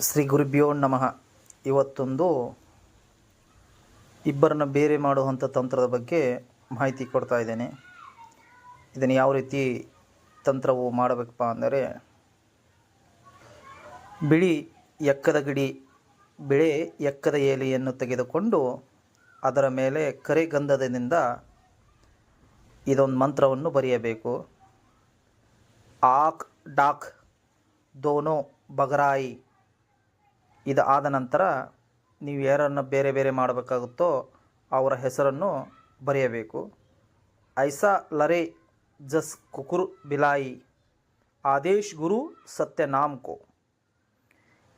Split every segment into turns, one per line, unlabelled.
ಶ್ರೀ ಗುರುಭ್ಯೋ ನಮಃ. ಇವತ್ತೊಂದು ಇಬ್ಬರನ್ನ ಬೇರೆ ಮಾಡುವಂಥ ತಂತ್ರದ ಬಗ್ಗೆ ಮಾಹಿತಿ ಕೊಡ್ತಾ ಇದ್ದೇನೆ. ಇದನ್ನು ಯಾವ ರೀತಿ ತಂತ್ರವು ಮಾಡಬೇಕಪ್ಪ ಅಂದರೆ, ಬಿಳಿ ಎಕ್ಕದ ಗಿಡಿ, ಬಿಳೆ ಎಕ್ಕದ ಎಲೆಯನ್ನು ತೆಗೆದುಕೊಂಡು ಅದರ ಮೇಲೆ ಕರೆಗಂಧದಿಂದ ಇದೊಂದು ಮಂತ್ರವನ್ನು ಬರೆಯಬೇಕು. ಆಕ್ ಡಾಕ್ ದೋನೋ ಬಗರಾಯಿ. ಇದು ಆದ ನಂತರ ನೀವು ಯಾರನ್ನು ಬೇರೆ ಬೇರೆ ಮಾಡಬೇಕಾಗುತ್ತೋ ಅವರ ಹೆಸರನ್ನು ಬರೆಯಬೇಕು. ಐಸಾ ಲರೆ ಜಸ್ ಕುಕುರ್ ಬಿಲಾಯಿ ಆದೇಶ್ ಗುರು ಸತ್ಯ ನಾಮ್ ಕೋ.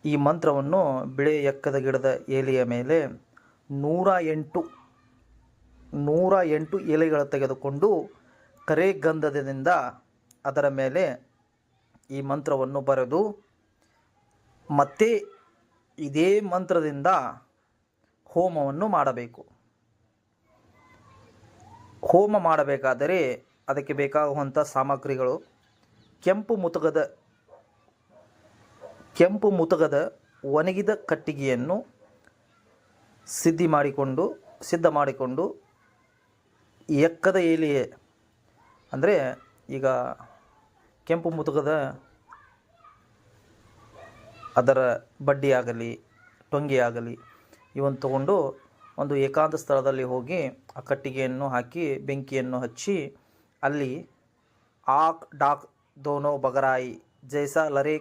ಈ ಮಂತ್ರವನ್ನು ಬಿಳೆ ಎಕ್ಕದ ಗಿಡದ ಎಲೆಯ ಮೇಲೆ 108 ಎಲೆಗಳು ತೆಗೆದುಕೊಂಡು ಕರೆಗಂಧದಿಂದ ಅದರ ಮೇಲೆ ಈ ಮಂತ್ರವನ್ನು ಬರೆದು ಮತ್ತೆ ಇದೇ ಮಂತ್ರದಿಂದ ಹೋಮವನ್ನು ಮಾಡಬೇಕು. ಹೋಮ ಮಾಡಬೇಕಾದರೆ ಅದಕ್ಕೆ ಬೇಕಾಗುವಂಥ ಸಾಮಗ್ರಿಗಳು: ಕೆಂಪು ಮುತಗದ ಒಣಗಿದ ಕಟ್ಟಿಗೆಯನ್ನು ಸಿದ್ಧ ಮಾಡಿಕೊಂಡು ಎಕ್ಕದ ಎಲೆ, ಅಂದರೆ ಈಗ ಕೆಂಪು ಮುತಗದ ಅದರ ಬಡ್ಡಿ ಆಗಲಿ ಟೊಂಗಿ ಆಗಲಿ ಇವನ್ನು ತಗೊಂಡು ಒಂದು ಏಕಾಂತ ಸ್ಥಳದಲ್ಲಿ ಹೋಗಿ ಆ ಕಟ್ಟಿಗೆಯನ್ನು ಹಾಕಿ ಬೆಂಕಿಯನ್ನು ಹಚ್ಚಿ ಅಲ್ಲಿ ಆಕ್ ಡಾಕ್ ದೋನೋ ಬಗರಾಯಿ ಜೈಸಾ ಲರೆ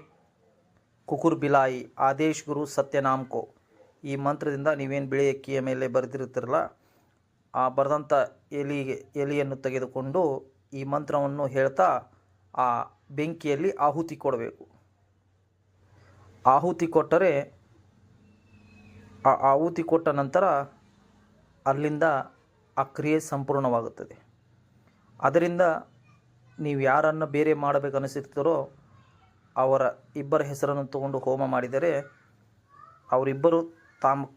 ಕುಕುರ್ ಬಿಲಾಯಿ ಆದೇಶ್ ಗುರು ಸತ್ಯನಾಮ್ ಕೋ. ಈ ಮಂತ್ರದಿಂದ ನೀವೇನು ಬಿಳಿ ಎಕ್ಕಿಯ ಮೇಲೆ ಬರೆದಿರ್ತಿರಲ್ಲ, ಆ ಬರೆದಂಥ ಎಲೆಯನ್ನು ತೆಗೆದುಕೊಂಡು ಈ ಮಂತ್ರವನ್ನು ಹೇಳ್ತಾ ಆ ಬೆಂಕಿಯಲ್ಲಿ ಆಹುತಿ ಕೊಡಬೇಕು. ಆಹುತಿ ಕೊಟ್ಟರೆ ಆ ಆಹುತಿ ಕೊಟ್ಟ ನಂತರ ಅಲ್ಲಿಂದ ಆ ಕ್ರಿಯೆ ಸಂಪೂರ್ಣವಾಗುತ್ತದೆ. ಅದರಿಂದ ನೀವು ಯಾರನ್ನು ಬೇರೆ ಮಾಡಬೇಕನ್ನಿಸುತ್ತೀರೋ ಅವರ ಇಬ್ಬರ ಹೆಸರನ್ನು ತಗೊಂಡು ಹೋಮ ಮಾಡಿದರೆ ಅವರಿಬ್ಬರು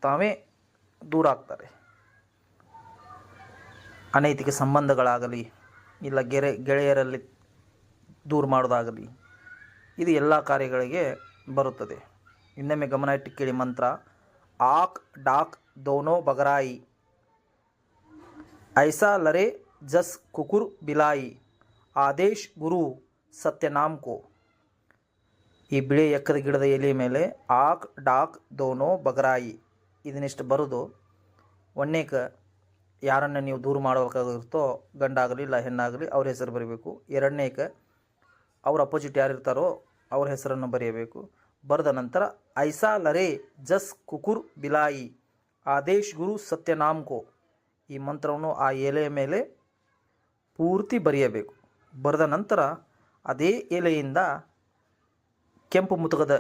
ತಾವೇ ದೂರ ಆಗ್ತಾರೆ. ಅನೈತಿಕ ಸಂಬಂಧಗಳಾಗಲಿ ಇಲ್ಲ ಗೆಳೆಯರಲ್ಲಿ ದೂರ ಮಾಡೋದಾಗಲಿ ಇದು ಎಲ್ಲ ಕಾರ್ಯಗಳಿಗೆ ಬರುತ್ತದೆ. ಇನ್ನೊಮ್ಮೆ ಗಮನ ಇಟ್ಟು ಕೇಳಿ ಮಂತ್ರ: ಆಕ್ ಡಾಕ್ ದೋನೋ ಬಗರಾಯಿ ಐಸಾ ಲರೆ ಜಸ್ ಕುಕುರ್ ಬಿಲಾಯಿ ಆದೇಶ್ ಗುರು ಸತ್ಯನಾಮ್ ಕೋ. ಈ ಬಿಳಿ ಎಕ್ಕದ ಗಿಡದ ಎಲೆ ಮೇಲೆ ಆಕ್ ಡಾಕ್ ದೋನೋ ಬಗರಾಯಿ ಇದನ್ನಿಷ್ಟು ಬರೆದು ಒಂದೇಕ ಯಾರನ್ನು ನೀವು ದೂರ ಮಾಡಬೇಕಾಗಿರುತ್ತೋ ಗಂಡಾಗಲಿ ಇಲ್ಲ ಹೆಣ್ಣಾಗಲಿ ಅವ್ರ ಹೆಸರು ಬರೀಬೇಕು. ಎರಡನೇಕ ಅವ್ರ ಅಪೋಸಿಟ್ ಯಾರಿರ್ತಾರೋ ಅವ್ರ ಹೆಸರನ್ನು ಬರೆಯಬೇಕು. ಬರೆದ ನಂತರ ಐಸಾ ಲರೆ ಜಸ್ ಕುಕುರ್ ಬಿಲಾಯಿ ಆದೇಶ್ ಗುರು ಸತ್ಯನಾಮ್ ಕೋ ಈ ಮಂತ್ರವನ್ನು ಆ ಎಲೆಯ ಮೇಲೆ ಪೂರ್ತಿ ಬರೆಯಬೇಕು. ಬರೆದ ನಂತರ ಅದೇ ಎಲೆಯಿಂದ ಕೆಂಪು ಮುತುಗದ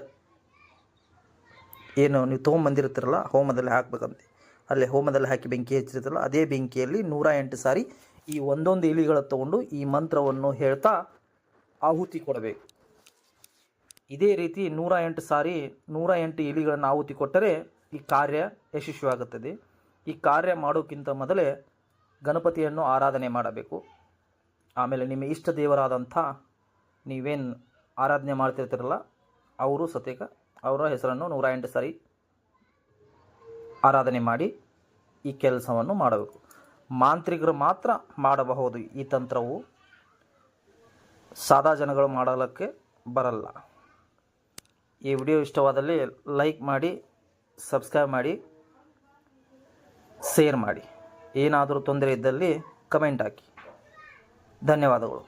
ಏನು ನೀವು ತೊಗೊಂಬಂದಿರ್ತೀರಲ್ಲ ಹೋಮದಲ್ಲಿ ಹಾಕಬೇಕಂತೆ, ಅಲ್ಲಿ ಹೋಮದಲ್ಲಿ ಹಾಕಿ ಬೆಂಕಿ ಹಚ್ಚಿರ್ತೀರಲ್ಲ ಅದೇ ಬೆಂಕಿಯಲ್ಲಿ 108 ಸಾರಿ ಈ ಒಂದೊಂದು ಎಲೆಗಳ ತೊಗೊಂಡು ಈ ಮಂತ್ರವನ್ನು ಹೇಳ್ತಾ ಆಹುತಿ ಕೊಡಬೇಕು. ಇದೇ ರೀತಿ 108 ಸಾರಿ 108 ಎಲೆಗಳನ್ನು ಆಹುತಿ ಕೊಟ್ಟರೆ ಈ ಕಾರ್ಯ ಯಶಸ್ವಿಯಾಗುತ್ತದೆ. ಈ ಕಾರ್ಯ ಮಾಡೋಕ್ಕಿಂತ ಮೊದಲೇ ಗಣಪತಿಯನ್ನು ಆರಾಧನೆ ಮಾಡಬೇಕು. ಆಮೇಲೆ ನಿಮ್ಮ ಇಷ್ಟ ದೇವರಾದಂಥ ನೀವೇನು ಆರಾಧನೆ ಮಾಡ್ತಿರ್ತೀರಲ್ಲ ಅವರು ಸತೇಕ ಅವರ ಹೆಸರನ್ನು 108 ಸಾರಿ ಆರಾಧನೆ ಮಾಡಿ ಈ ಕೆಲಸವನ್ನು ಮಾಡಬೇಕು. ಮಾಂತ್ರಿಕರು ಮಾತ್ರ ಮಾಡಬಹುದು ಈ ತಂತ್ರವು, ಸಾದಾ ಜನಗಳು ಮಾಡಲಿಕ್ಕೆ ಬರಲ್ಲ. ಈ ವಿಡಿಯೋ ಇಷ್ಟವಾದಲ್ಲಿ ಲೈಕ್ ಮಾಡಿ, ಸಬ್ಸ್ಕ್ರೈಬ್ ಮಾಡಿ, ಶೇರ್ ಮಾಡಿ. ಏನಾದರೂ ತೊಂದರೆ ಇದ್ದಲ್ಲಿ ಕಮೆಂಟ್ ಹಾಕಿ. ಧನ್ಯವಾದಗಳು.